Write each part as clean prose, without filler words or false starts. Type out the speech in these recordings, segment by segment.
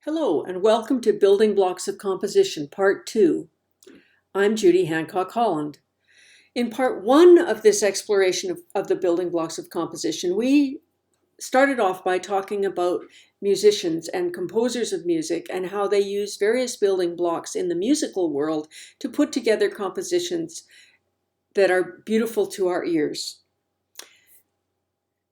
Hello and welcome to Building Blocks of Composition, Part 2. I'm Judy Hancock Holland. In Part 1 of this exploration of the building blocks of composition, we started off by talking about musicians and composers of music and how they use various building blocks in the musical world to put together compositions that are beautiful to our ears.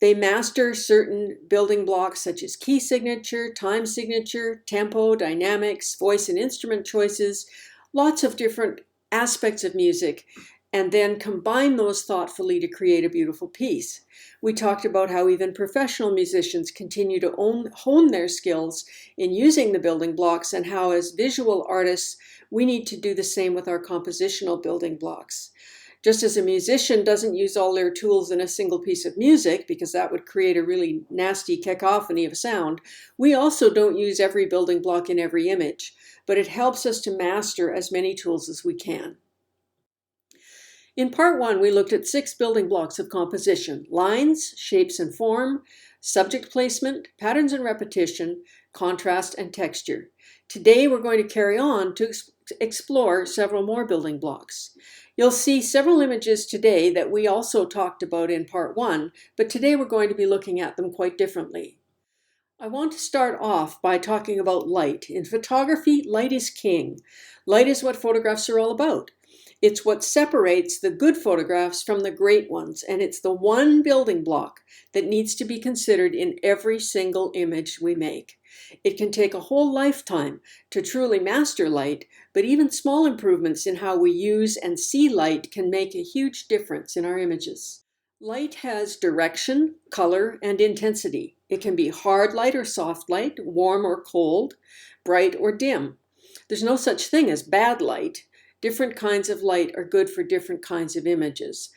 They master certain building blocks such as key signature, time signature, tempo, dynamics, voice and instrument choices, lots of different aspects of music, and then combine those thoughtfully to create a beautiful piece. We talked about how even professional musicians continue to hone their skills in using the building blocks, and how as visual artists, we need to do the same with our compositional building blocks. Just as a musician doesn't use all their tools in a single piece of music, because that would create a really nasty cacophony of sound, we also don't use every building block in every image, but it helps us to master as many tools as we can. In Part 1, we looked at 6 building blocks of composition: lines, shapes and form, subject placement, patterns and repetition, contrast, and texture. Today, we're going to carry on to explore several more building blocks. You'll see several images today that we also talked about in Part 1, but today we're going to be looking at them quite differently. I want to start off by talking about light. In photography, light is king. Light is what photographs are all about. It's what separates the good photographs from the great ones, and it's the one building block that needs to be considered in every single image we make. It can take a whole lifetime to truly master light, but even small improvements in how we use and see light can make a huge difference in our images. Light has direction, color, and intensity. It can be hard light or soft light, warm or cold, bright or dim. There's no such thing as bad light. Different kinds of light are good for different kinds of images.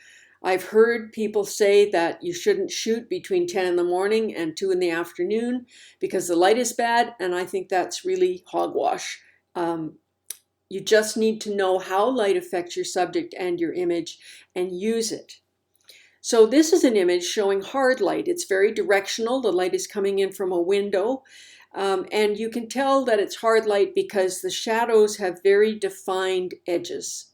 I've heard people say that you shouldn't shoot between 10 in the morning and 2 in the afternoon because the light is bad, and I think that's really hogwash. You just need to know how light affects your subject and your image and use it. So this is an image showing hard light. It's very directional. The light is coming in from a window. And you can tell that it's hard light because the shadows have very defined edges.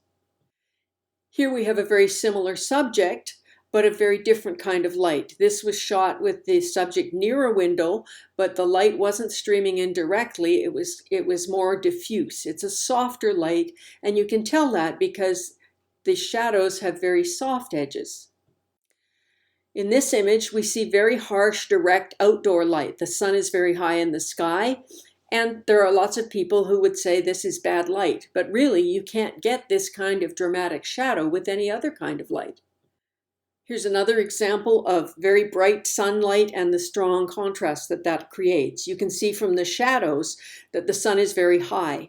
Here we have a very similar subject, but a very different kind of light. This was shot with the subject near a window, but the light wasn't streaming in directly. It was more diffuse. It's a softer light, and you can tell that because the shadows have very soft edges. In this image, we see very harsh, direct outdoor light. The sun is very high in the sky, and there are lots of people who would say this is bad light, but really you can't get this kind of dramatic shadow with any other kind of light. Here's another example of very bright sunlight and the strong contrast that creates. You can see from the shadows that the sun is very high.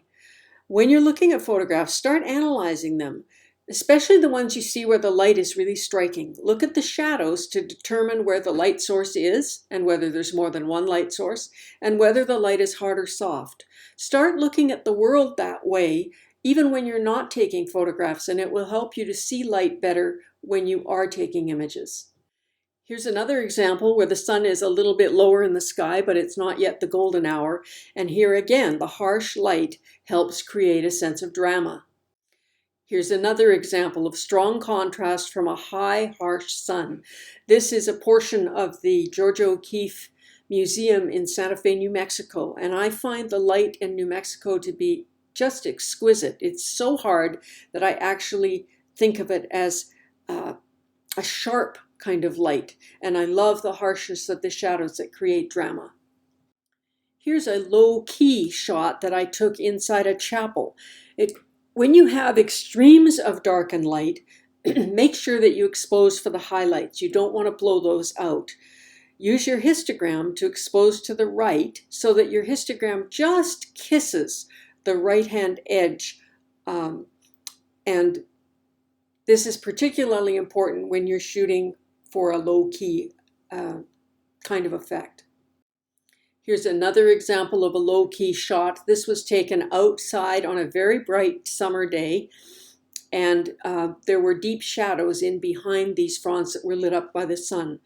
When you're looking at photographs, start analyzing them, especially the ones you see where the light is really striking. Look at the shadows to determine where the light source is and whether there's more than one light source and whether the light is hard or soft. Start looking at the world that way, even when you're not taking photographs, and it will help you to see light better when you are taking images. Here's another example where the sun is a little bit lower in the sky, but it's not yet the golden hour. And here again, the harsh light helps create a sense of drama. Here's another example of strong contrast from a high, harsh sun. This is a portion of the Georgia O'Keeffe Museum in Santa Fe, New Mexico, and I find the light in New Mexico to be just exquisite. It's so hard that I actually think of it as a sharp kind of light, and I love the harshness of the shadows that create drama. Here's a low-key shot that I took inside a chapel. When you have extremes of dark and light, make sure that you expose for the highlights. You don't want to blow those out. Use your histogram to expose to the right so that your histogram just kisses the right-hand edge. And this is particularly important when you're shooting for a low-key kind of effect. Here's another example of a low-key shot. This was taken outside on a very bright summer day, and there were deep shadows in behind these fronds that were lit up by the sun.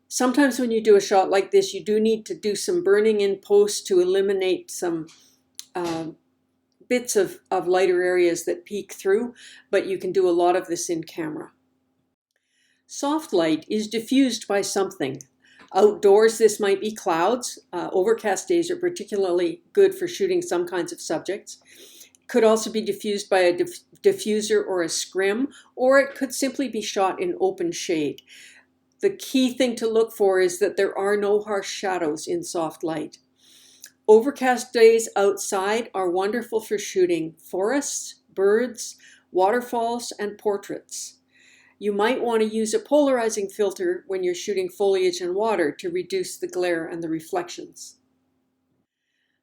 Sometimes when you do a shot like this, you do need to do some burning in post to eliminate some bits of lighter areas that peek through, but you can do a lot of this in camera. Soft light is diffused by something. Outdoors, this might be clouds. Overcast days are particularly good for shooting some kinds of subjects. It could also be diffused by a diffuser or a scrim, or it could simply be shot in open shade. The key thing to look for is that there are no harsh shadows in soft light. Overcast days outside are wonderful for shooting forests, birds, waterfalls, and portraits. You might want to use a polarizing filter when you're shooting foliage and water to reduce the glare and the reflections.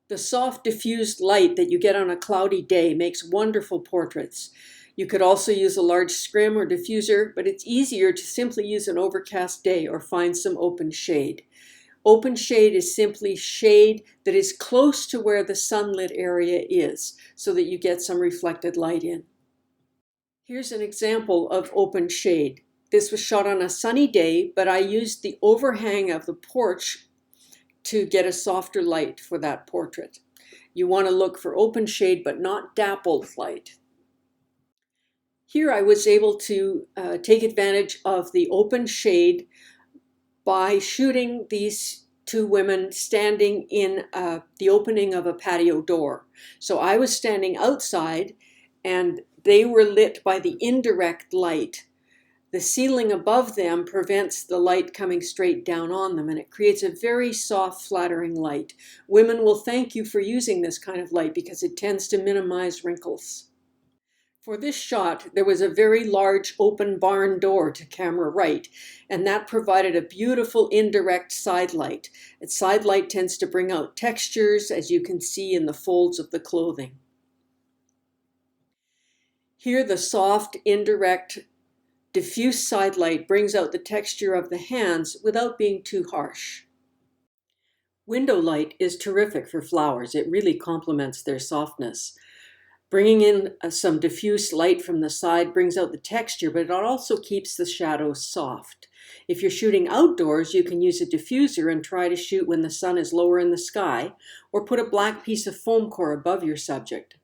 The soft diffused light that you get on a cloudy day makes wonderful portraits. You could also use a large scrim or diffuser, but it's easier to simply use an overcast day or find some open shade. Open shade is simply shade that is close to where the sunlit area is, so that you get some reflected light in. Here's an example of open shade. This was shot on a sunny day, but I used the overhang of the porch to get a softer light for that portrait. You want to look for open shade, but not dappled light. Here I was able to take advantage of the open shade by shooting these two women standing in the opening of a patio door. So I was standing outside and they were lit by the indirect light. The ceiling above them prevents the light coming straight down on them, and it creates a very soft, flattering light. Women will thank you for using this kind of light because it tends to minimize wrinkles. For this shot, there was a very large open barn door to camera right, and that provided a beautiful indirect side light. And side light tends to bring out textures, as you can see in the folds of the clothing. Here, the soft, indirect, diffuse side light brings out the texture of the hands without being too harsh. Window light is terrific for flowers. It really complements their softness. Bringing in some diffuse light from the side brings out the texture, but it also keeps the shadows soft. If you're shooting outdoors, you can use a diffuser and try to shoot when the sun is lower in the sky, or put a black piece of foam core above your subject.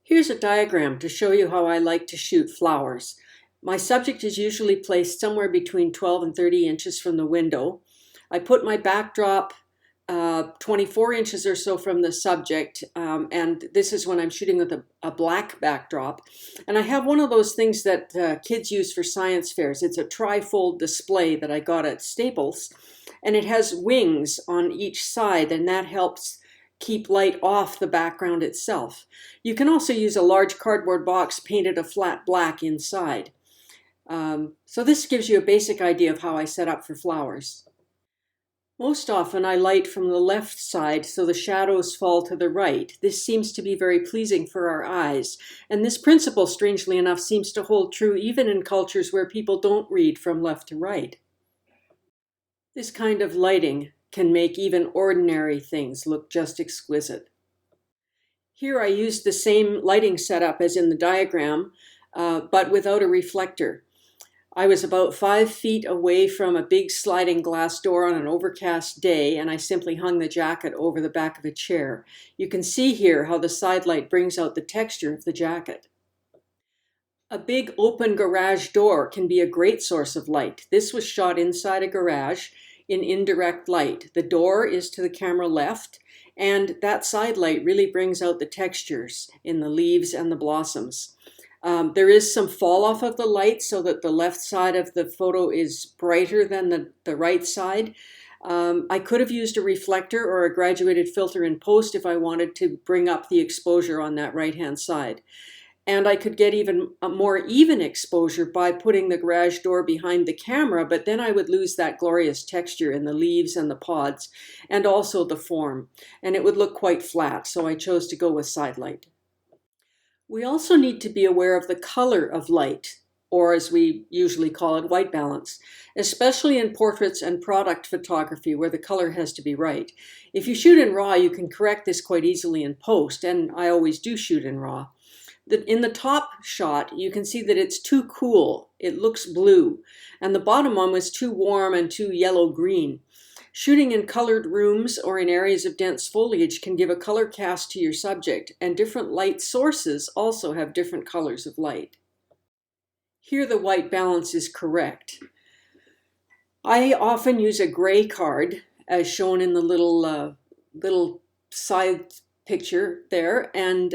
Here's a diagram to show you how I like to shoot flowers. My subject is usually placed somewhere between 12 and 30 inches from the window. I put my backdrop 24 inches or so from the subject, and this is when I'm shooting with a black backdrop. And I have one of those things that kids use for science fairs. It's a trifold display that I got at Staples, and it has wings on each side, and that helps keep light off the background itself. You can also use a large cardboard box painted a flat black inside. So this gives you a basic idea of how I set up for flowers. Most often I light from the left side so the shadows fall to the right. This seems to be very pleasing for our eyes, and this principle, strangely enough, seems to hold true even in cultures where people don't read from left to right. This kind of lighting can make even ordinary things look just exquisite. Here I used the same lighting setup as in the diagram, but without a reflector. I was about 5 feet away from a big sliding glass door on an overcast day, and I simply hung the jacket over the back of a chair. You can see here how the side light brings out the texture of the jacket. A big open garage door can be a great source of light. This was shot inside a garage in indirect light. The door is to the camera left, and that side light really brings out the textures in the leaves and the blossoms. There is some fall off of the light so that the left side of the photo is brighter than the right side. I could have used a reflector or a graduated filter in post if I wanted to bring up the exposure on that right-hand side. And I could get even a more even exposure by putting the garage door behind the camera, but then I would lose that glorious texture in the leaves and the pods, and also the form, and it would look quite flat, so I chose to go with side light. We also need to be aware of the color of light, or as we usually call it, white balance, especially in portraits and product photography where the color has to be right. If you shoot in RAW, you can correct this quite easily in post, and I always do shoot in RAW. In the top shot, you can see that it's too cool. It looks blue. And the bottom one was too warm and too yellow-green. Shooting in colored rooms or in areas of dense foliage can give a color cast to your subject, and different light sources also have different colors of light. Here the white balance is correct. I often use a gray card, as shown in the little side picture there, and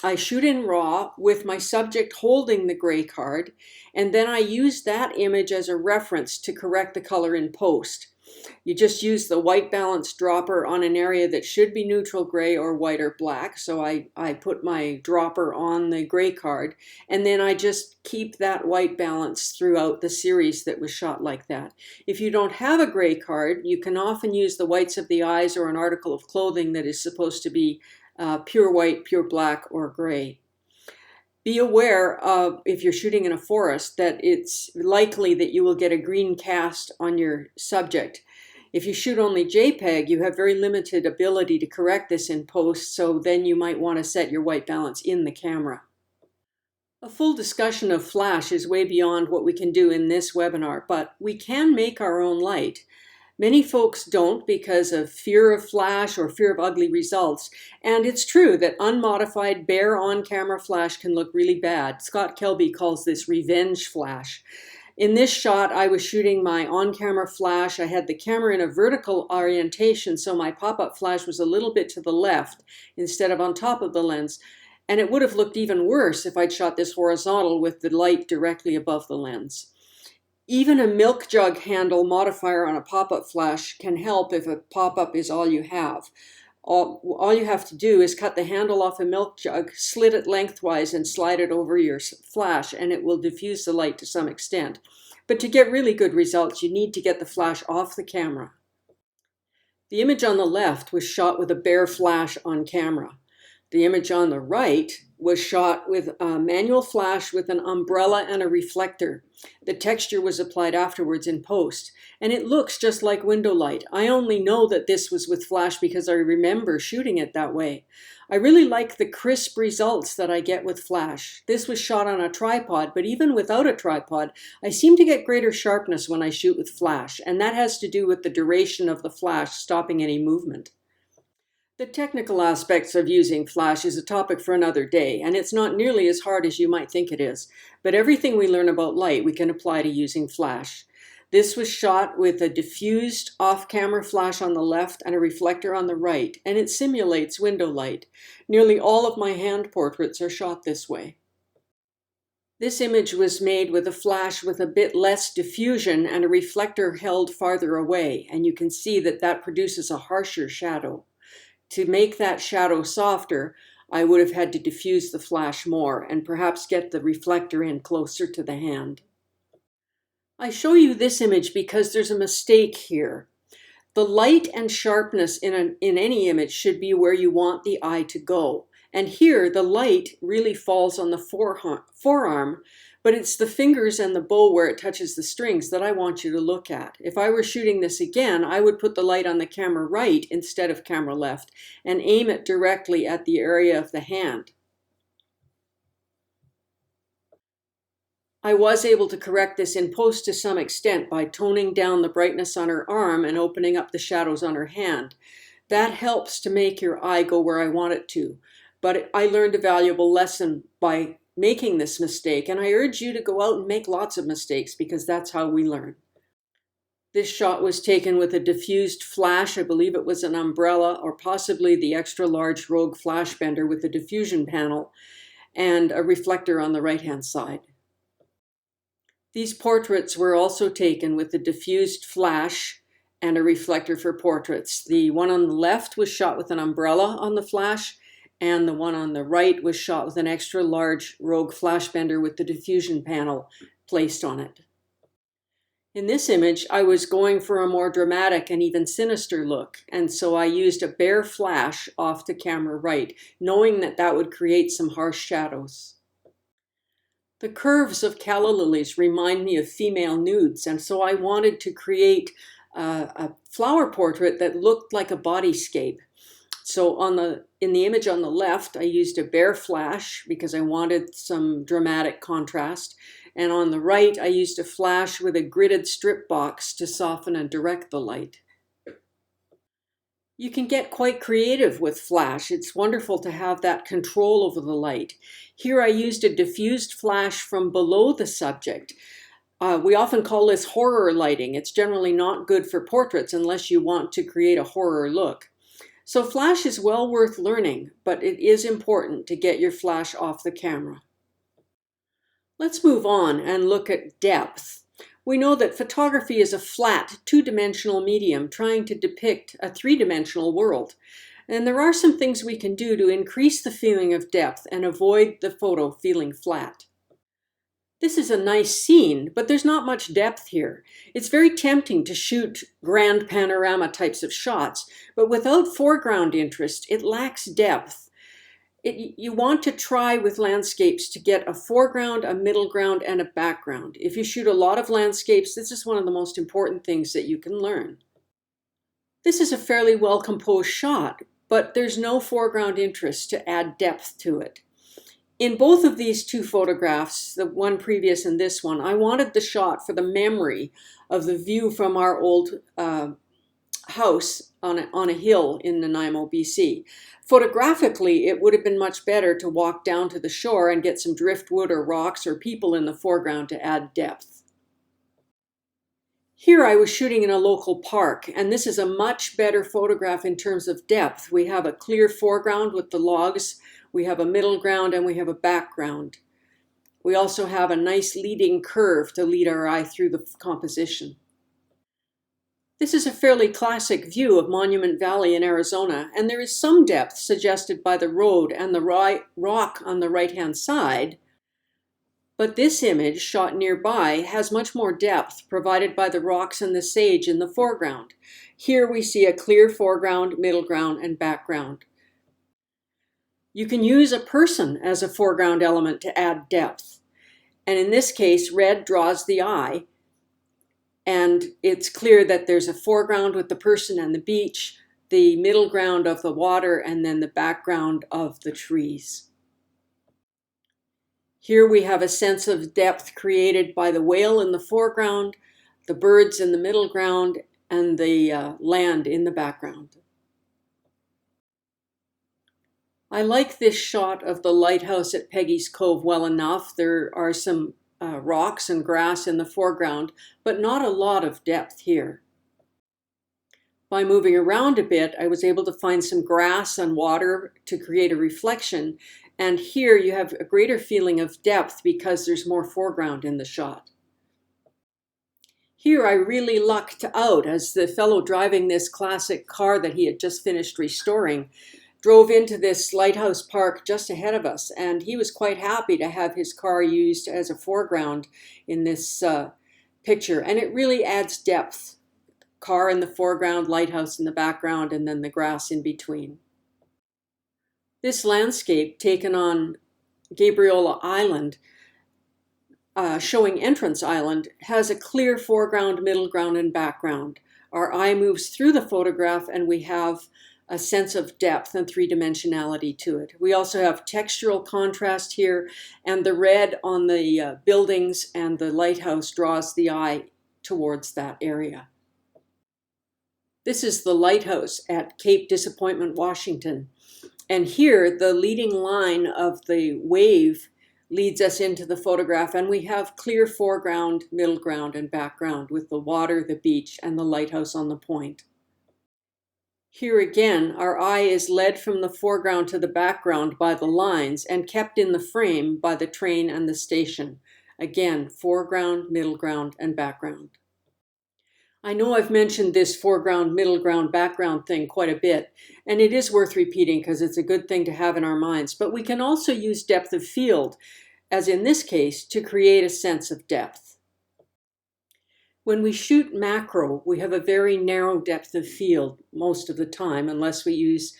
I shoot in RAW with my subject holding the gray card, and then I use that image as a reference to correct the color in post. You just use the white balance dropper on an area that should be neutral gray or white or black. So I put my dropper on the gray card, and then I just keep that white balance throughout the series that was shot like that. If you don't have a gray card, you can often use the whites of the eyes or an article of clothing that is supposed to be pure white, pure black, or gray. Be aware of, if you're shooting in a forest, that it's likely that you will get a green cast on your subject. If you shoot only JPEG, you have very limited ability to correct this in post, so then you might want to set your white balance in the camera. A full discussion of flash is way beyond what we can do in this webinar, but we can make our own light. Many folks don't because of fear of flash or fear of ugly results. And it's true that unmodified, bare on-camera flash can look really bad. Scott Kelby calls this revenge flash. In this shot, I was shooting my on-camera flash. I had the camera in a vertical orientation, so my pop-up flash was a little bit to the left instead of on top of the lens. And it would have looked even worse if I'd shot this horizontal with the light directly above the lens. Even a milk jug handle modifier on a pop-up flash can help if a pop-up is all you have. All you have to do is cut the handle off a milk jug, slit it lengthwise, and slide it over your flash, and it will diffuse the light to some extent. But to get really good results, you need to get the flash off the camera. The image on the left was shot with a bare flash on camera. The image on the right was shot with a manual flash with an umbrella and a reflector. The texture was applied afterwards in post, and it looks just like window light. I only know that this was with flash because I remember shooting it that way. I really like the crisp results that I get with flash. This was shot on a tripod, but even without a tripod, I seem to get greater sharpness when I shoot with flash, and that has to do with the duration of the flash stopping any movement. The technical aspects of using flash is a topic for another day, and it's not nearly as hard as you might think it is. But everything we learn about light we can apply to using flash. This was shot with a diffused off-camera flash on the left and a reflector on the right, and it simulates window light. Nearly all of my hand portraits are shot this way. This image was made with a flash with a bit less diffusion and a reflector held farther away, and you can see that that produces a harsher shadow. To make that shadow softer, I would have had to diffuse the flash more and perhaps get the reflector in closer to the hand. I show you this image because there's a mistake here. The light and sharpness in any image should be where you want the eye to go. And here, the light really falls on the forearm, but it's the fingers and the bow where it touches the strings that I want you to look at. If I were shooting this again, I would put the light on the camera right instead of camera left and aim it directly at the area of the hand. I was able to correct this in post to some extent by toning down the brightness on her arm and opening up the shadows on her hand. That helps to make your eye go where I want it to. But I learned a valuable lesson by making this mistake, and I urge you to go out and make lots of mistakes because that's how we learn. This shot was taken with a diffused flash. I believe it was an umbrella or possibly the extra large Rogue flash bender with a diffusion panel and a reflector on the right-hand side. These portraits were also taken with a diffused flash and a reflector for portraits. The one on the left was shot with an umbrella on the flash, and the one on the right was shot with an extra large Rogue flash bender with the diffusion panel placed on it. In this image, I was going for a more dramatic and even sinister look, and so I used a bare flash off the camera right, knowing that that would create some harsh shadows. The curves of calla lilies remind me of female nudes, and so I wanted to create a flower portrait that looked like a bodyscape. So in the image on the left, I used a bare flash because I wanted some dramatic contrast. And on the right, I used a flash with a gridded strip box to soften and direct the light. You can get quite creative with flash. It's wonderful to have that control over the light. Here I used a diffused flash from below the subject. We often call this horror lighting. It's generally not good for portraits unless you want to create a horror look. So flash is well worth learning, but it is important to get your flash off the camera. Let's move on and look at depth. We know that photography is a flat, two-dimensional medium trying to depict a three-dimensional world. And there are some things we can do to increase the feeling of depth and avoid the photo feeling flat. This is a nice scene, but there's not much depth here. It's very tempting to shoot grand panorama types of shots, but without foreground interest, it lacks depth. You want to try with landscapes to get a foreground, a middle ground, and a background. If you shoot a lot of landscapes, this is one of the most important things that you can learn. This is a fairly well-composed shot, but there's no foreground interest to add depth to it. In both of these two photographs, the one previous and this one, I wanted the shot for the memory of the view from our old house on a hill in Nanaimo, BC. Photographically, it would have been much better to walk down to the shore and get some driftwood or rocks or people in the foreground to add depth. Here I was shooting in a local park, and this is a much better photograph in terms of depth. We have a clear foreground with the logs, we have a middle ground, and we have a background. We also have a nice leading curve to lead our eye through the composition. This is a fairly classic view of Monument Valley in Arizona, and there is some depth suggested by the road and the rock on the right-hand side. But this image, shot nearby, has much more depth provided by the rocks and the sage in the foreground. Here we see a clear foreground, middle ground, and background. You can use a person as a foreground element to add depth. And in this case, red draws the eye. And it's clear that there's a foreground with the person and the beach, the middle ground of the water, and then the background of the trees. Here we have a sense of depth created by the whale in the foreground, the birds in the middle ground, and the land in the background. I like this shot of the lighthouse at Peggy's Cove well enough. There are some rocks and grass in the foreground, but not a lot of depth here. By moving around a bit, I was able to find some grass and water to create a reflection, and here you have a greater feeling of depth because there's more foreground in the shot. Here I really lucked out as the fellow driving this classic car that he had just finished restoring drove into this lighthouse park just ahead of us, and he was quite happy to have his car used as a foreground in this picture, and it really adds depth. Car in the foreground, lighthouse in the background, and then the grass in between. This landscape taken on Gabriola Island, showing Entrance Island, has a clear foreground, middle ground, and background. Our eye moves through the photograph and we have a sense of depth and three-dimensionality to it. We also have textural contrast here, and the red on the buildings and the lighthouse draws the eye towards that area. This is the lighthouse at Cape Disappointment, Washington. And here, the leading line of the wave leads us into the photograph, and we have clear foreground, middle ground, and background with the water, the beach, and the lighthouse on the point. Here again, our eye is led from the foreground to the background by the lines and kept in the frame by the train and the station. Again, foreground, middle ground, and background. I know I've mentioned this foreground, middle ground, background thing quite a bit, and it is worth repeating because it's a good thing to have in our minds, but we can also use depth of field, as in this case, to create a sense of depth. When we shoot macro, we have a very narrow depth of field most of the time, unless we use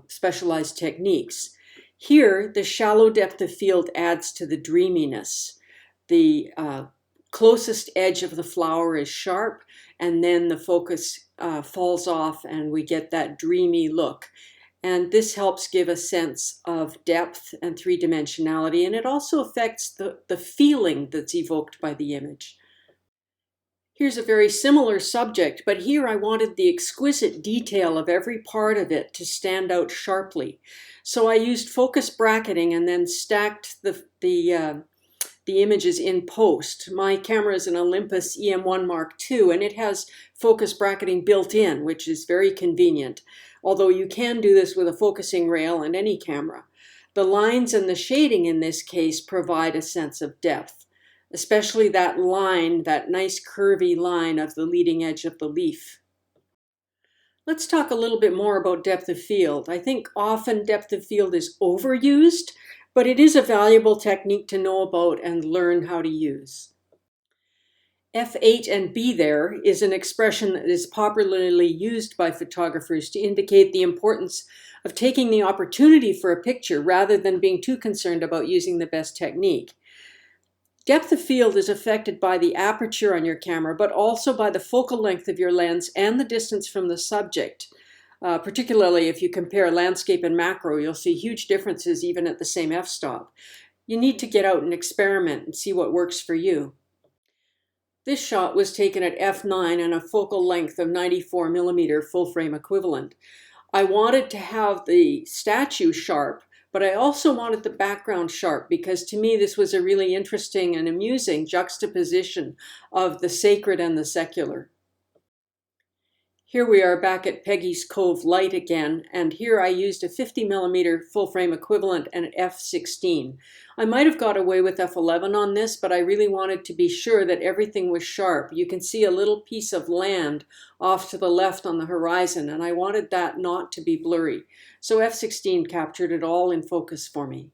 specialized techniques. Here, the shallow depth of field adds to the dreaminess. The closest edge of the flower is sharp, and then the focus falls off and we get that dreamy look. And this helps give a sense of depth and three-dimensionality, and it also affects the feeling that's evoked by the image. Here's a very similar subject, but here I wanted the exquisite detail of every part of it to stand out sharply. So I used focus bracketing and then stacked the images in post. My camera is an Olympus EM1 Mark II, and it has focus bracketing built in, which is very convenient. Although you can do this with a focusing rail and any camera. The lines and the shading in this case provide a sense of depth, especially that line, that nice curvy line of the leading edge of the leaf. Let's talk a little bit more about depth of field. I think often depth of field is overused, but it is a valuable technique to know about and learn how to use. F8 and B there is an expression that is popularly used by photographers to indicate the importance of taking the opportunity for a picture rather than being too concerned about using the best technique. Depth of field is affected by the aperture on your camera, but also by the focal length of your lens and the distance from the subject. Particularly if you compare landscape and macro, you'll see huge differences even at the same f-stop. You need to get out and experiment and see what works for you. This shot was taken at f9 and a focal length of 94 millimeter full frame equivalent. I wanted to have the statue sharp, but I also wanted the background sharp because to me this was a really interesting and amusing juxtaposition of the sacred and the secular. Here we are back at Peggy's Cove Light again, and here I used a 50 millimeter full frame equivalent and an f16. I might have got away with f11 on this, but I really wanted to be sure that everything was sharp. You can see a little piece of land off to the left on the horizon, and I wanted that not to be blurry. So f16 captured it all in focus for me.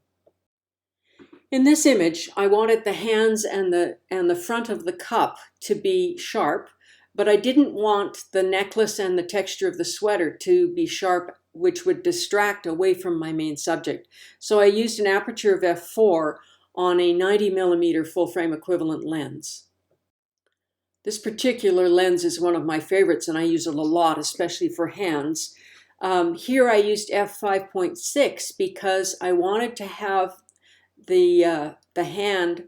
In this image, I wanted the hands and the front of the cup to be sharp, but I didn't want the necklace and the texture of the sweater to be sharp, which would distract away from my main subject. So I used an aperture of f4 on a 90 millimeter full frame equivalent lens. This particular lens is one of my favorites and I use it a lot, especially for hands. Here I used f5.6 because I wanted to have the hand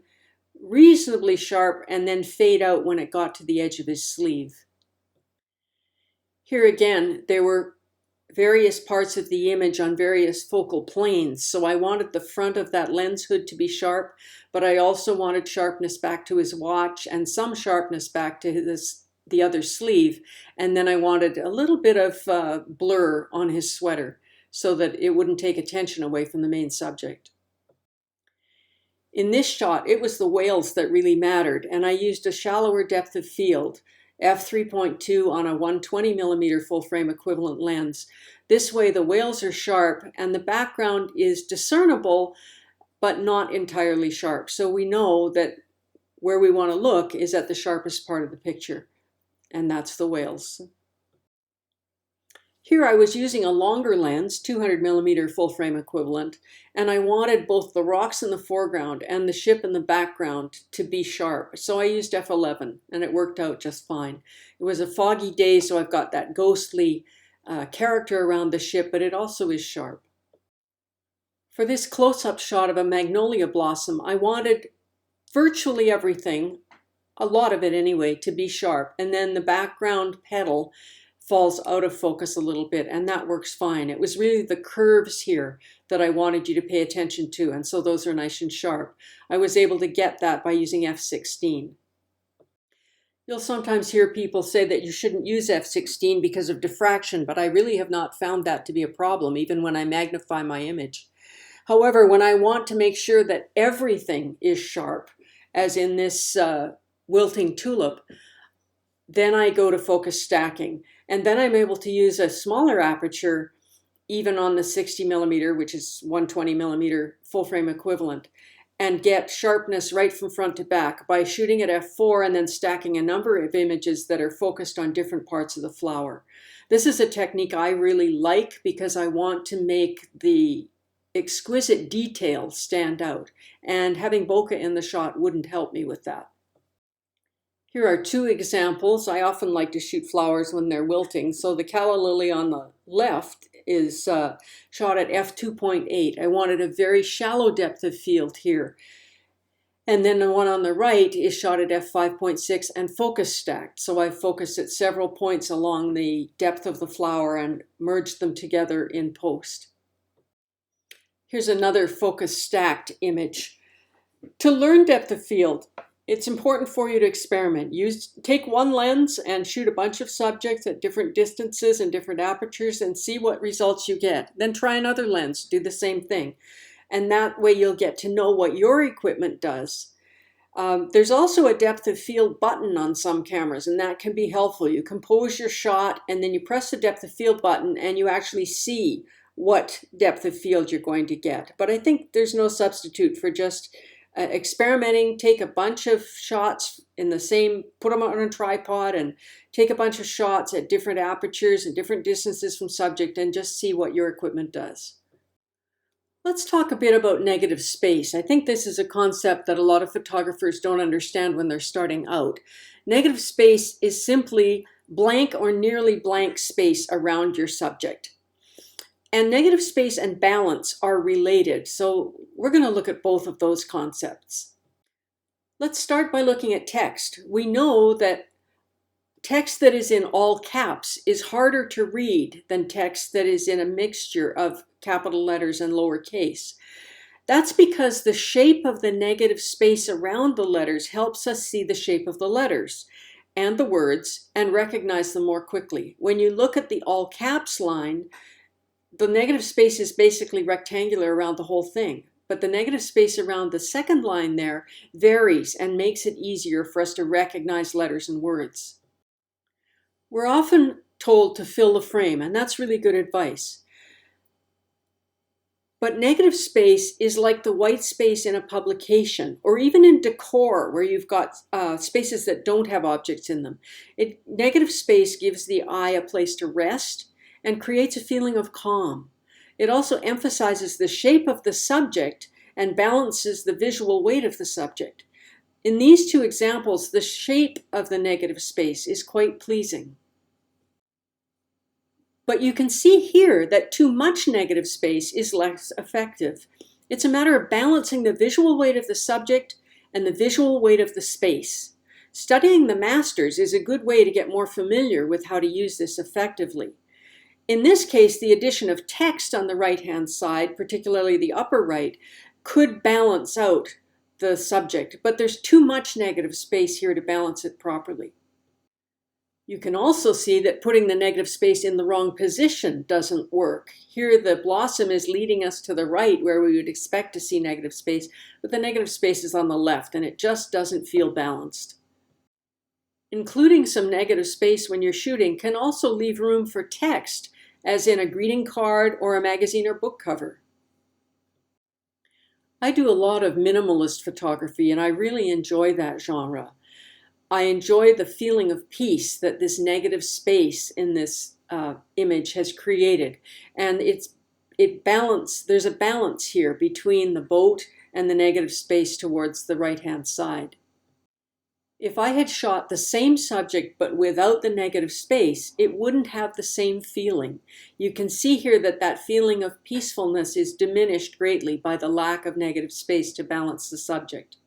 reasonably sharp and then fade out when it got to the edge of his sleeve. Here again, there were various parts of the image on various focal planes, so I wanted the front of that lens hood to be sharp, but I also wanted sharpness back to his watch and some sharpness back to the other sleeve, and then I wanted a little bit of blur on his sweater so that it wouldn't take attention away from the main subject. In this shot, it was the whales that really mattered, and I used a shallower depth of field, f3.2 on a 120 millimeter full frame equivalent lens. This way the whales are sharp and the background is discernible, but not entirely sharp. So we know that where we want to look is at the sharpest part of the picture, and that's the whales. Here I was using a longer lens, 200 millimeter full frame equivalent, and I wanted both the rocks in the foreground and the ship in the background to be sharp. So I used f11 and it worked out just fine. It was a foggy day, so I've got that ghostly character around the ship, but it also is sharp. For this close-up shot of a magnolia blossom, I wanted virtually everything, a lot of it anyway, to be sharp, and then the background petal falls out of focus a little bit, and that works fine. It was really the curves here that I wanted you to pay attention to, and so those are nice and sharp. I was able to get that by using f16. You'll sometimes hear people say that you shouldn't use f16 because of diffraction, but I really have not found that to be a problem, even when I magnify my image. However, when I want to make sure that everything is sharp, as in this wilting tulip, then I go to focus stacking. And then I'm able to use a smaller aperture, even on the 60 millimeter, which is 120 millimeter full frame equivalent, and get sharpness right from front to back by shooting at f4 and then stacking a number of images that are focused on different parts of the flower. This is a technique I really like because I want to make the exquisite detail stand out, and having bokeh in the shot wouldn't help me with that. Here are two examples. I often like to shoot flowers when they're wilting. So the calla lily on the left is shot at f2.8. I wanted a very shallow depth of field here. And then the one on the right is shot at f5.6 and focus stacked. So I focused at several points along the depth of the flower and merged them together in post. Here's another focus stacked image. To learn depth of field, it's important for you to experiment. Take one lens and shoot a bunch of subjects at different distances and different apertures and see what results you get. Then try another lens, do the same thing. And that way you'll get to know what your equipment does. There's also a depth of field button on some cameras, and that can be helpful. You compose your shot and then you press the depth of field button and you actually see what depth of field you're going to get. But I think there's no substitute for just experimenting. Take a bunch of shots in the same, put them on a tripod and take a bunch of shots at different apertures and different distances from subject and just see what your equipment does. Let's talk a bit about negative space. I think this is a concept that a lot of photographers don't understand when they're starting out. Negative space is simply blank or nearly blank space around your subject. And negative space and balance are related, so we're going to look at both of those concepts. Let's start by looking at text. We know that text that is in all caps is harder to read than text that is in a mixture of capital letters and lowercase. That's because the shape of the negative space around the letters helps us see the shape of the letters and the words and recognize them more quickly. When you look at the all caps line, the negative space is basically rectangular around the whole thing, but the negative space around the second line there varies and makes it easier for us to recognize letters and words. We're often told to fill the frame, and that's really good advice. But negative space is like the white space in a publication, or even in decor where you've got spaces that don't have objects in them. Negative space gives the eye a place to rest and creates a feeling of calm. It also emphasizes the shape of the subject and balances the visual weight of the subject. In these two examples, the shape of the negative space is quite pleasing. But you can see here that too much negative space is less effective. It's a matter of balancing the visual weight of the subject and the visual weight of the space. Studying the masters is a good way to get more familiar with how to use this effectively. In this case, the addition of text on the right-hand side, particularly the upper right, could balance out the subject, but there's too much negative space here to balance it properly. You can also see that putting the negative space in the wrong position doesn't work. Here the blossom is leading us to the right where we would expect to see negative space, but the negative space is on the left and it just doesn't feel balanced. Including some negative space when you're shooting can also leave room for text, as in a greeting card or a magazine or book cover. I do a lot of minimalist photography and I really enjoy that genre. I enjoy the feeling of peace that this negative space in this image has created. And there's a balance here between the boat and the negative space towards the right-hand side. If I had shot the same subject but without the negative space, it wouldn't have the same feeling. You can see here that that feeling of peacefulness is diminished greatly by the lack of negative space to balance the subject.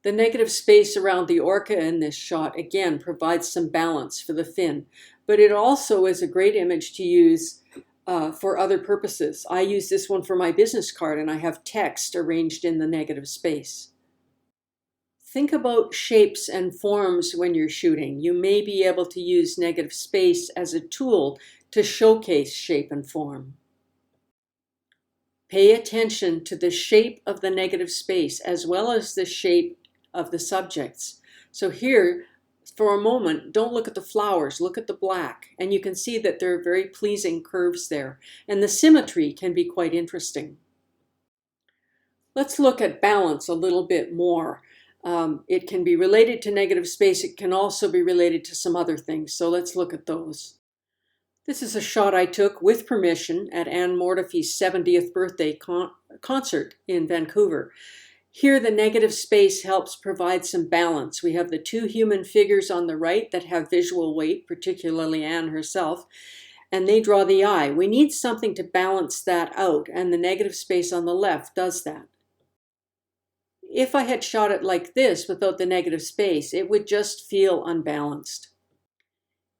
The negative space around the orca in this shot again provides some balance for the fin, but it also is a great image to use for other purposes. I use this one for my business card and I have text arranged in the negative space. Think about shapes and forms when you're shooting. You may be able to use negative space as a tool to showcase shape and form. Pay attention to the shape of the negative space as well as the shape of the subjects. So here, for a moment, don't look at the flowers, look at the black, and you can see that there are very pleasing curves there, and the symmetry can be quite interesting. Let's look at balance a little bit more. It can be related to negative space. It can also be related to some other things. So let's look at those. This is a shot I took with permission at Anne Mortife's 70th birthday concert in Vancouver. Here the negative space helps provide some balance. We have the two human figures on the right that have visual weight, particularly Anne herself. and they draw the eye. We need something to balance that out, and the negative space on the left does that. If I had shot it like this without the negative space, it would just feel unbalanced.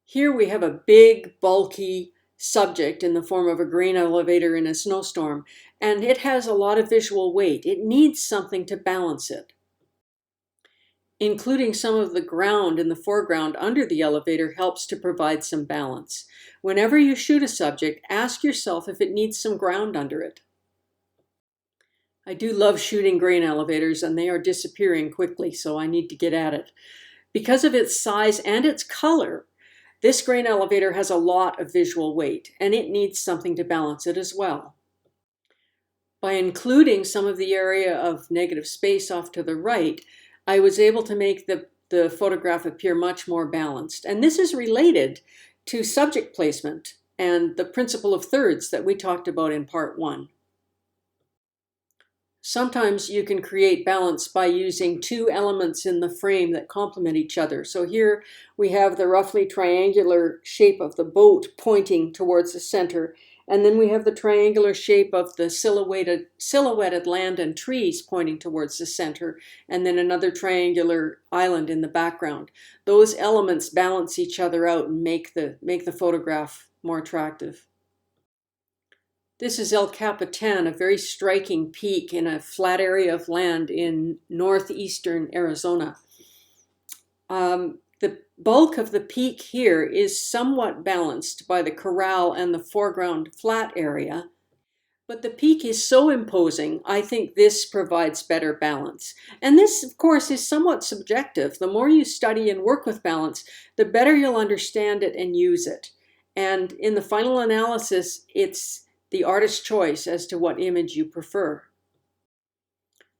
Here we have a big, bulky subject in the form of a grain elevator in a snowstorm, and it has a lot of visual weight. It needs something to balance it. Including some of the ground in the foreground under the elevator helps to provide some balance. Whenever you shoot a subject, ask yourself if it needs some ground under it. I do love shooting grain elevators, and they are disappearing quickly, so I need to get at it. Because of its size and its color, this grain elevator has a lot of visual weight, and it needs something to balance it as well. By including some of the area of negative space off to the right, I was able to make the photograph appear much more balanced. And this is related to subject placement and the principle of thirds that we talked about in part 1. Sometimes you can create balance by using two elements in the frame that complement each other. So here we have the roughly triangular shape of the boat pointing towards the center, and then we have the triangular shape of the silhouetted land and trees pointing towards the center, and then another triangular island in the background. Those elements balance each other out and make the photograph more attractive. This is El Capitan, a very striking peak in a flat area of land in northeastern Arizona. The bulk of the peak here is somewhat balanced by the corral and the foreground flat area, but the peak is so imposing, I think this provides better balance. And this, of course, is somewhat subjective. The more you study and work with balance, the better you'll understand it and use it. And in the final analysis, it's the artist's choice as to what image you prefer.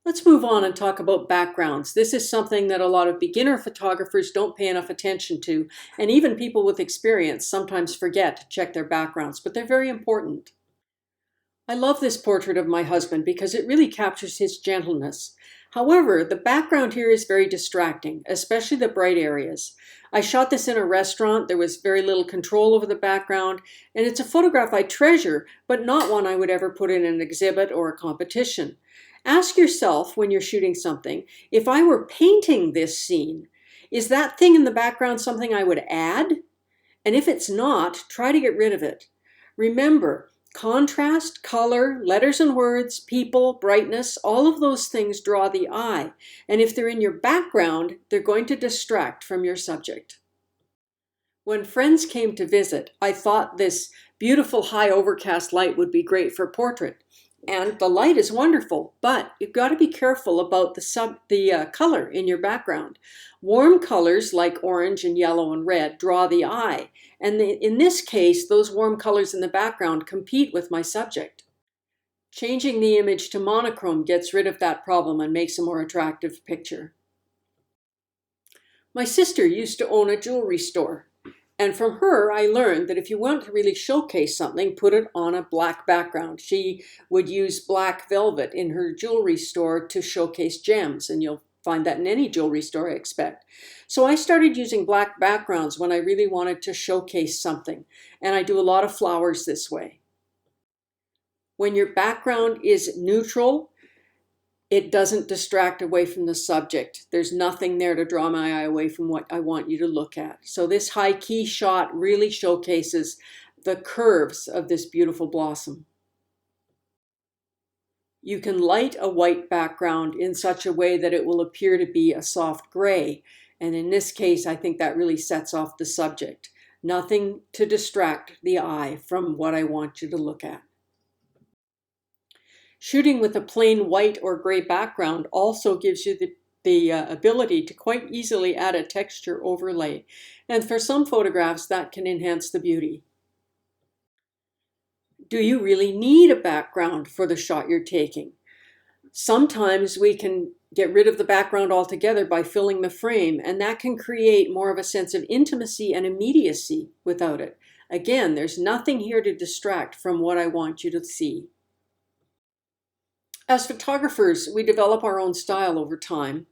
Let's move on and talk about backgrounds. This is something that a lot of beginner photographers don't pay enough attention to, and even people with experience sometimes forget to check their backgrounds, but they're very important. I love this portrait of my husband because it really captures his gentleness. However, the background here is very distracting, especially the bright areas. I shot this in a restaurant. There was very little control over the background, and it's a photograph I treasure, but not one I would ever put in an exhibit or a competition. Ask yourself when you're shooting something, if I were painting this scene, is that thing in the background something I would add? And if it's not, try to get rid of it. Remember, contrast, color, letters and words, people, brightness, all of those things draw the eye. And if they're in your background, they're going to distract from your subject. When friends came to visit, I thought this beautiful high overcast light would be great for portrait. And the light is wonderful, but you've got to be careful about the color in your background. Warm colors like orange and yellow and red draw the eye. And in this case, those warm colors in the background compete with my subject. Changing the image to monochrome gets rid of that problem and makes a more attractive picture. My sister used to own a jewelry store. And from her, I learned that if you want to really showcase something, put it on a black background. She would use black velvet in her jewelry store to showcase gems, and you'll find that in any jewelry store, I expect. So I started using black backgrounds when I really wanted to showcase something, and I do a lot of flowers this way. When your background is neutral, it doesn't distract away from the subject. There's nothing there to draw my eye away from what I want you to look at. So this high key shot really showcases the curves of this beautiful blossom. You can light a white background in such a way that it will appear to be a soft gray. And in this case, I think that really sets off the subject. Nothing to distract the eye from what I want you to look at. Shooting with a plain white or gray background also gives you the ability to quite easily add a texture overlay. And for some photographs, that can enhance the beauty. Do you really need a background for the shot you're taking? Sometimes we can get rid of the background altogether by filling the frame, and that can create more of a sense of intimacy and immediacy without it. Again, there's nothing here to distract from what I want you to see. As photographers, we develop our own style over time,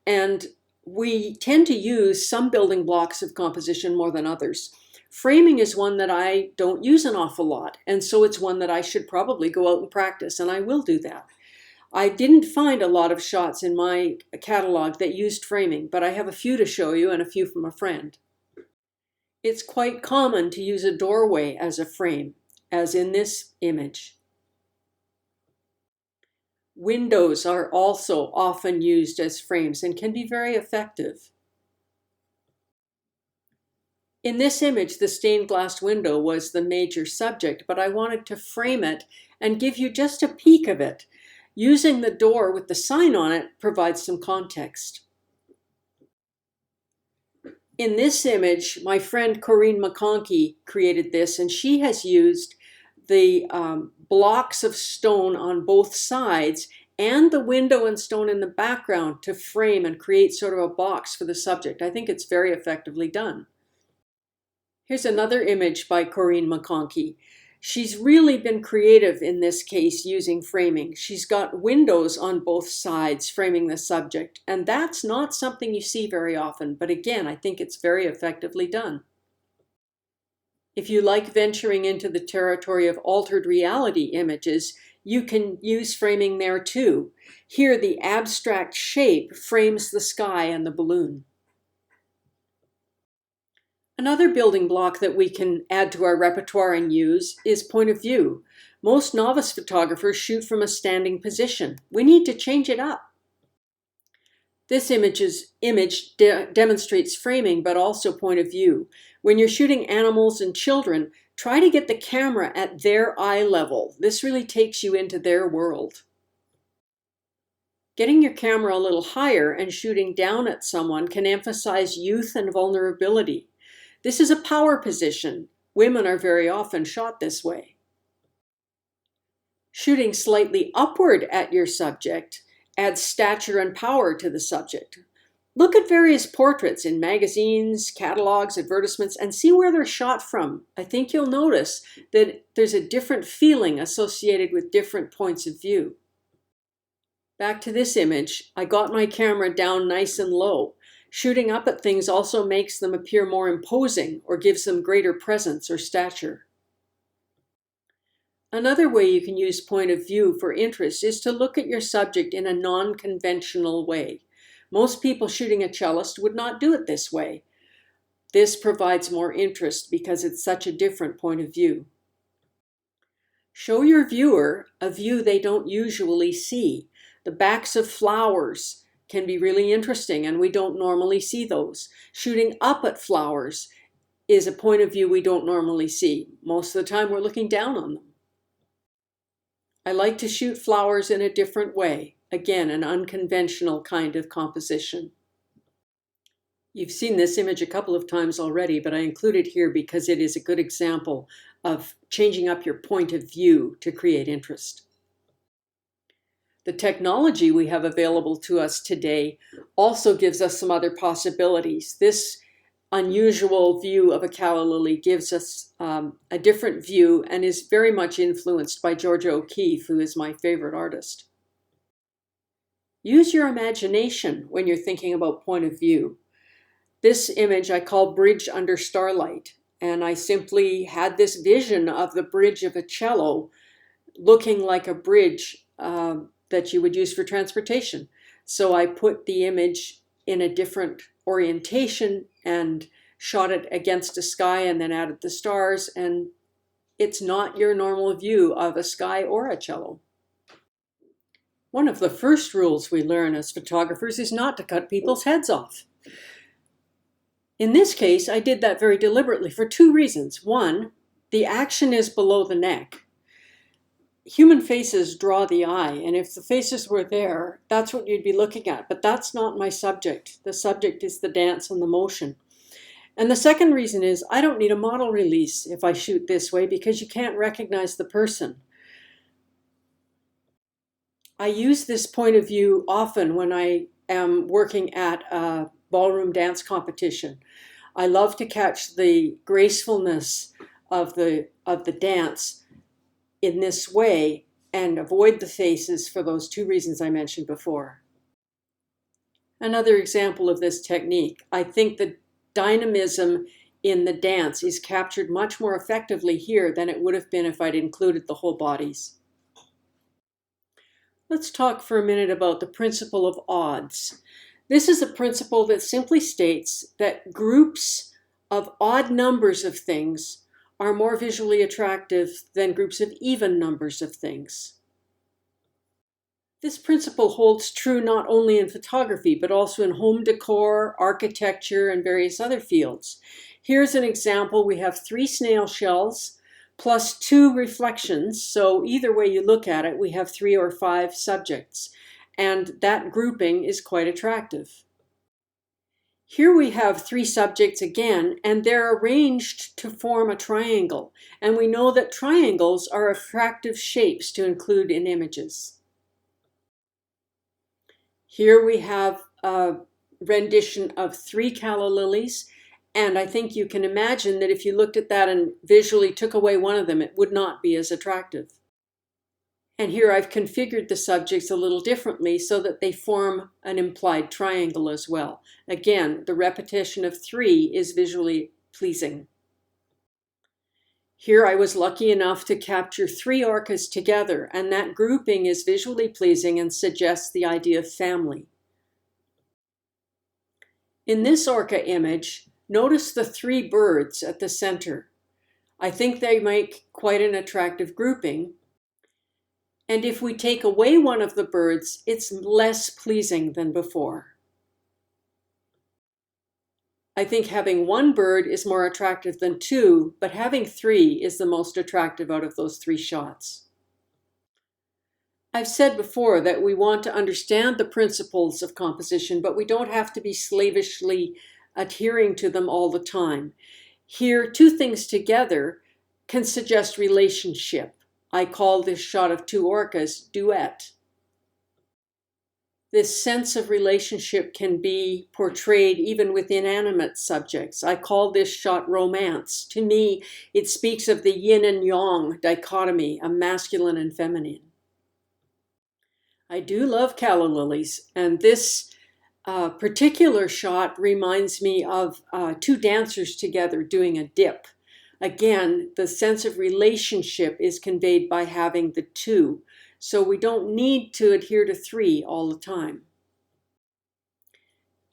and we tend to use some building blocks of composition more than others. Framing is one that I don't use an awful lot, and so it's one that I should probably go out and practice, and I will do that. I didn't find a lot of shots in my catalog that used framing, but I have a few to show you and a few from a friend. It's quite common to use a doorway as a frame, as in this image. Windows are also often used as frames and can be very effective. In this image, the stained glass window was the major subject, but I wanted to frame it and give you just a peek of it. Using the door with the sign on it provides some context. In this image, my friend Corinne McConkey created this, and she has used the blocks of stone on both sides and the window and stone in the background to frame and create sort of a box for the subject. I think it's very effectively done. Here's another image by Corinne McConkey. She's really been creative in this case using framing. She's got windows on both sides framing the subject, and that's not something you see very often, but again, I think it's very effectively done. If you like venturing into the territory of altered reality images, you can use framing there too. Here, the abstract shape frames the sky and the balloon. Another building block that we can add to our repertoire and use is point of view. Most novice photographers shoot from a standing position. We need to change it up. This image demonstrates framing, but also point of view. When you're shooting animals and children, try to get the camera at their eye level. This really takes you into their world. Getting your camera a little higher and shooting down at someone can emphasize youth and vulnerability. This is a power position. Women are very often shot this way. Shooting slightly upward at your subject adds stature and power to the subject. Look at various portraits in magazines, catalogs, advertisements, and see where they're shot from. I think you'll notice that there's a different feeling associated with different points of view. Back to this image, I got my camera down nice and low. Shooting up at things also makes them appear more imposing or gives them greater presence or stature. Another way you can use point of view for interest is to look at your subject in a non-conventional way. Most people shooting a cellist would not do it this way. This provides more interest because it's such a different point of view. Show your viewer a view they don't usually see. The backs of flowers can be really interesting, and we don't normally see those. Shooting up at flowers is a point of view we don't normally see. Most of the time we're looking down on them. I like to shoot flowers in a different way. Again, an unconventional kind of composition. You've seen this image a couple of times already, but I include it here because it is a good example of changing up your point of view to create interest. The technology we have available to us today also gives us some other possibilities. This unusual view of a calla lily gives us a different view and is very much influenced by Georgia O'Keeffe, who is my favorite artist. Use your imagination when you're thinking about point of view. This image I call Bridge Under Starlight, and I simply had this vision of the bridge of a cello looking like a bridge that you would use for transportation. So I put the image in a different orientation and shot it against a sky and then added the stars, and it's not your normal view of a sky or a cello. One of the first rules we learn as photographers is not to cut people's heads off. In this case, I did that very deliberately for two reasons. One, the action is below the neck. Human faces draw the eye, and if the faces were there, that's what you'd be looking at, but that's not my subject. The subject is the dance and the motion. And the second reason is I don't need a model release if I shoot this way because you can't recognize the person. I use this point of view often when I am working at a ballroom dance competition. I love to catch the gracefulness of the dance in this way and avoid the faces for those two reasons I mentioned before. Another example of this technique, I think the dynamism in the dance is captured much more effectively here than it would have been if I'd included the whole bodies. Let's talk for a minute about the principle of odds. This is a principle that simply states that groups of odd numbers of things are more visually attractive than groups of even numbers of things. This principle holds true not only in photography, but also in home decor, architecture, and various other fields. Here's an example. We have 3 snail shells plus 2 reflections. So either way you look at it, we have 3 or 5 subjects. And that grouping is quite attractive. Here we have 3 subjects again, and they're arranged to form a triangle. And we know that triangles are attractive shapes to include in images. Here we have a rendition of 3 calla lilies, and I think you can imagine that if you looked at that and visually took away one of them, it would not be as attractive. And here I've configured the subjects a little differently so that they form an implied triangle as well. Again, the repetition of 3 is visually pleasing. Here I was lucky enough to capture 3 orcas together, and that grouping is visually pleasing and suggests the idea of family. In this orca image, notice the 3 birds at the center. I think they make quite an attractive grouping. And if we take away one of the birds, it's less pleasing than before. I think having 1 bird is more attractive than 2, but having 3 is the most attractive out of those 3 shots. I've said before that we want to understand the principles of composition, but we don't have to be slavishly adhering to them all the time. Here, 2 things together can suggest relationship. I call this shot of 2 orcas duet. This sense of relationship can be portrayed even with inanimate subjects. I call this shot romance. To me, it speaks of the yin and yang dichotomy, a masculine and feminine. I do love calla lilies, and this particular shot reminds me of 2 dancers together doing a dip. Again, the sense of relationship is conveyed by having the 2. So we don't need to adhere to 3 all the time.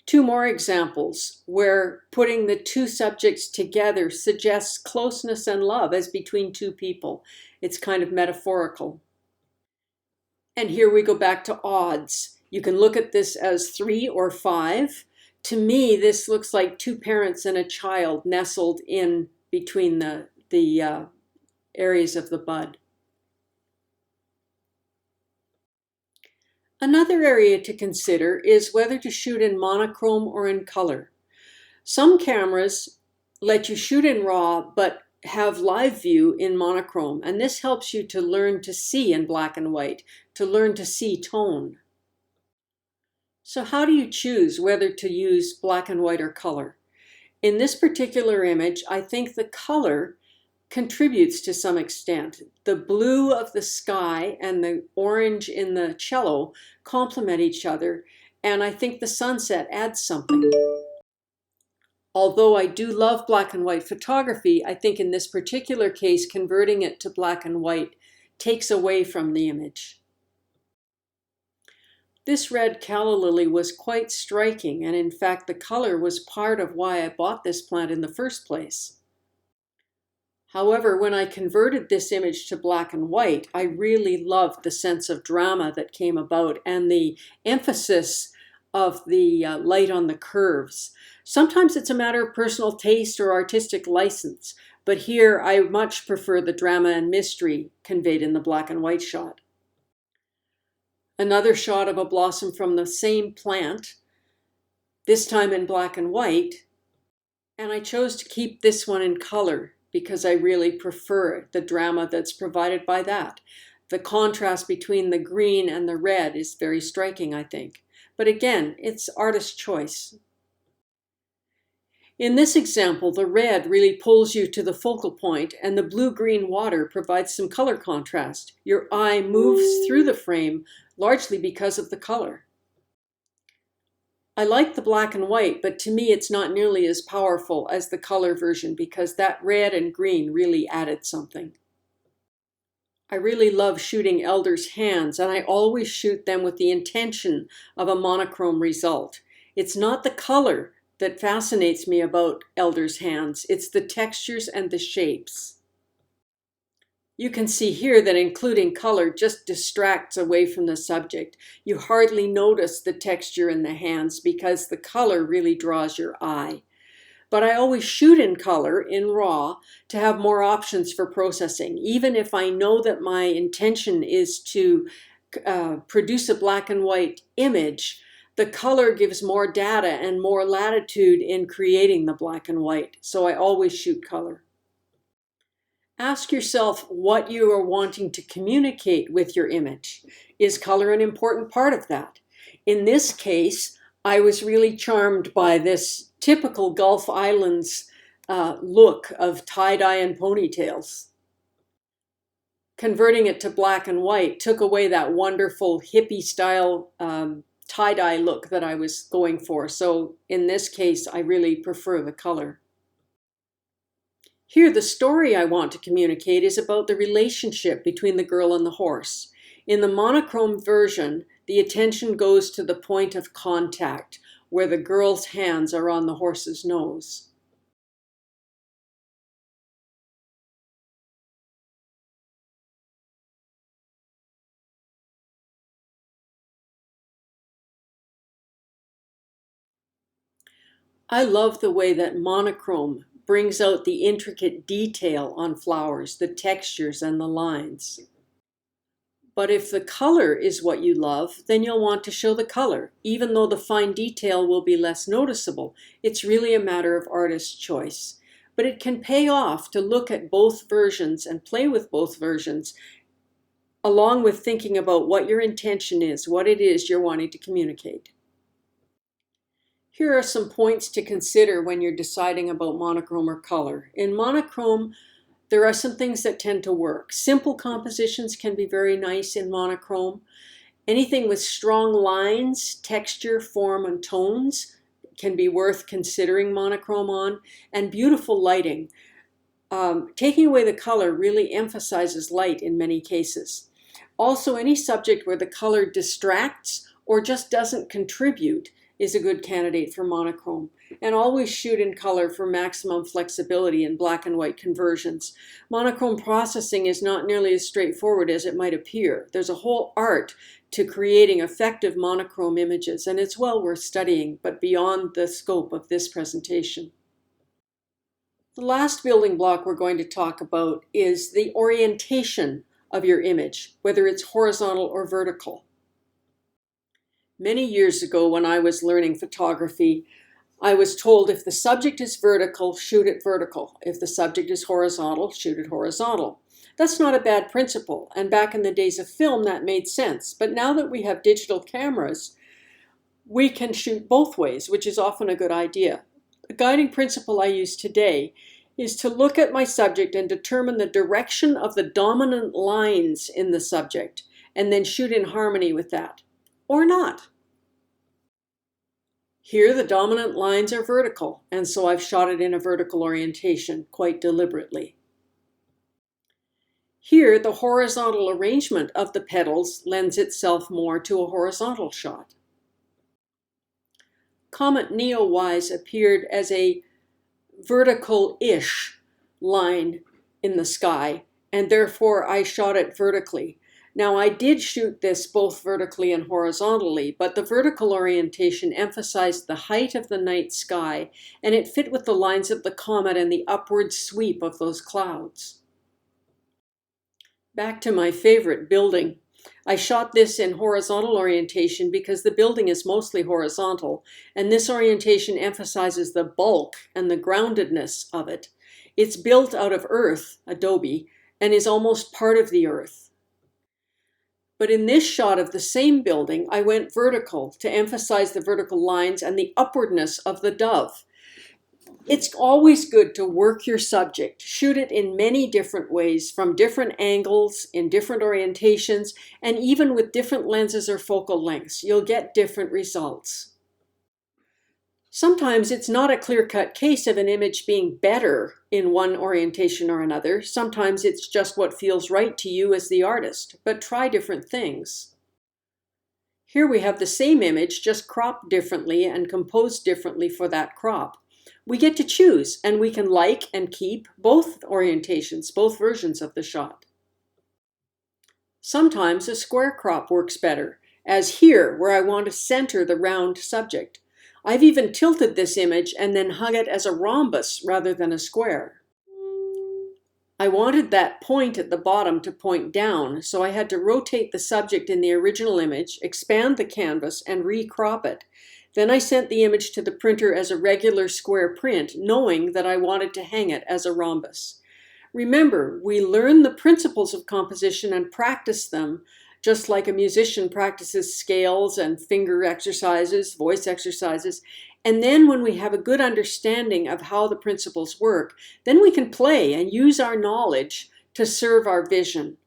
2 more examples where putting the 2 subjects together suggests closeness and love as between 2 people. It's kind of metaphorical. And here we go back to odds. You can look at this as 3 or 5. To me, this looks like 2 parents and a child nestled in between the areas of the bud. Another area to consider is whether to shoot in monochrome or in color. Some cameras let you shoot in RAW but have live view in monochrome, and this helps you to learn to see in black and white, to learn to see tone. So how do you choose whether to use black and white or color? In this particular image, I think the color contributes to some extent. The blue of the sky and the orange in the cello complement each other, and I think the sunset adds something. Although I do love black and white photography, I think in this particular case, converting it to black and white takes away from the image. This red calla lily was quite striking, and in fact the color was part of why I bought this plant in the first place. However, when I converted this image to black and white, I really loved the sense of drama that came about and the emphasis of the light on the curves. Sometimes it's a matter of personal taste or artistic license, but here I much prefer the drama and mystery conveyed in the black and white shot. Another shot of a blossom from the same plant, this time in black and white, and I chose to keep this one in color because I really prefer the drama that's provided by that. The contrast between the green and the red is very striking, I think. But again, it's artist's choice. In this example, the red really pulls you to the focal point, and the blue-green water provides some color contrast. Your eye moves through the frame largely because of the color. I like the black and white, but to me it's not nearly as powerful as the color version because that red and green really added something. I really love shooting elders' hands, and I always shoot them with the intention of a monochrome result. It's not the color that fascinates me about elders' hands, it's the textures and the shapes. You can see here that including color just distracts away from the subject. You hardly notice the texture in the hands because the color really draws your eye. But I always shoot in color, in RAW, to have more options for processing. Even if I know that my intention is to produce a black and white image, the color gives more data and more latitude in creating the black and white. So I always shoot color. Ask yourself what you are wanting to communicate with your image. Is color an important part of that? In this case, I was really charmed by this typical Gulf Islands look of tie-dye and ponytails. Converting it to black and white took away that wonderful hippie-style tie-dye look that I was going for. So in this case, I really prefer the color. Here, the story I want to communicate is about the relationship between the girl and the horse. In the monochrome version, the attention goes to the point of contact, where the girl's hands are on the horse's nose. I love the way that monochrome brings out the intricate detail on flowers, the textures and the lines. But if the color is what you love, then you'll want to show the color, even though the fine detail will be less noticeable. It's really a matter of artist's choice. But it can pay off to look at both versions and play with both versions, along with thinking about what your intention is, what it is you're wanting to communicate. Here are some points to consider when you're deciding about monochrome or color. In monochrome, there are some things that tend to work. Simple compositions can be very nice in monochrome. Anything with strong lines, texture, form, and tones can be worth considering monochrome on. And beautiful lighting. Taking away the color really emphasizes light in many cases. Also, any subject where the color distracts or just doesn't contribute is a good candidate for monochrome. And always shoot in color for maximum flexibility in black and white conversions. Monochrome processing is not nearly as straightforward as it might appear. There's a whole art to creating effective monochrome images, and it's well worth studying, but beyond the scope of this presentation. The last building block we're going to talk about is the orientation of your image, whether it's horizontal or vertical. Many years ago, when I was learning photography, I was told if the subject is vertical, shoot it vertical. If the subject is horizontal, shoot it horizontal. That's not a bad principle, and back in the days of film, that made sense. But now that we have digital cameras, we can shoot both ways, which is often a good idea. The guiding principle I use today is to look at my subject and determine the direction of the dominant lines in the subject, and then shoot in harmony with that, or not. Here the dominant lines are vertical, and so I've shot it in a vertical orientation quite deliberately. Here the horizontal arrangement of the petals lends itself more to a horizontal shot. Comet Neowise appeared as a vertical-ish line in the sky, and therefore I shot it vertically. Now, I did shoot this both vertically and horizontally, but the vertical orientation emphasized the height of the night sky, and it fit with the lines of the comet and the upward sweep of those clouds. Back to my favorite building. I shot this in horizontal orientation because the building is mostly horizontal, and this orientation emphasizes the bulk and the groundedness of it. It's built out of earth, adobe, and is almost part of the earth. But in this shot of the same building, I went vertical to emphasize the vertical lines and the upwardness of the dove. It's always good to work your subject, shoot it in many different ways, from different angles, in different orientations, and even with different lenses or focal lengths. You'll get different results. Sometimes it's not a clear-cut case of an image being better in one orientation or another. Sometimes it's just what feels right to you as the artist, but try different things. Here we have the same image, just cropped differently and composed differently for that crop. We get to choose, and we can like and keep both orientations, both versions of the shot. Sometimes a square crop works better, as here, where I want to center the round subject. I've even tilted this image and then hung it as a rhombus rather than a square. I wanted that point at the bottom to point down, so I had to rotate the subject in the original image, expand the canvas, and recrop it. Then I sent the image to the printer as a regular square print, knowing that I wanted to hang it as a rhombus. Remember, we learn the principles of composition and practice them, just like a musician practices scales and finger exercises, voice exercises. And then when we have a good understanding of how the principles work, then we can play and use our knowledge to serve our vision.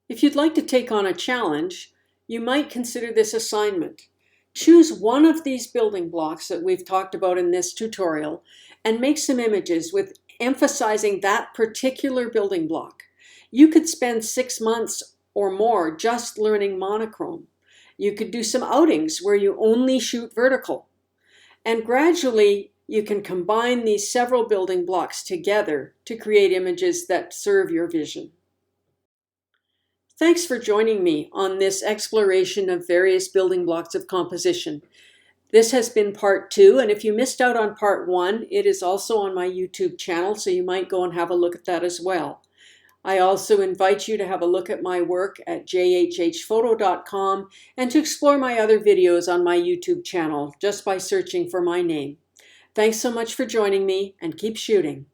If you'd like to take on a challenge, you might consider this assignment. Choose one of these building blocks that we've talked about in this tutorial and make some images with emphasizing that particular building block. You could spend 6 months or more just learning monochrome. You could do some outings where you only shoot vertical. And gradually, you can combine these several building blocks together to create images that serve your vision. Thanks for joining me on this exploration of various building blocks of composition. This has been part 2, and if you missed out on part 1, it is also on my YouTube channel, so you might go and have a look at that as well. I also invite you to have a look at my work at jhhphoto.com and to explore my other videos on my YouTube channel just by searching for my name. Thanks so much for joining me, and keep shooting.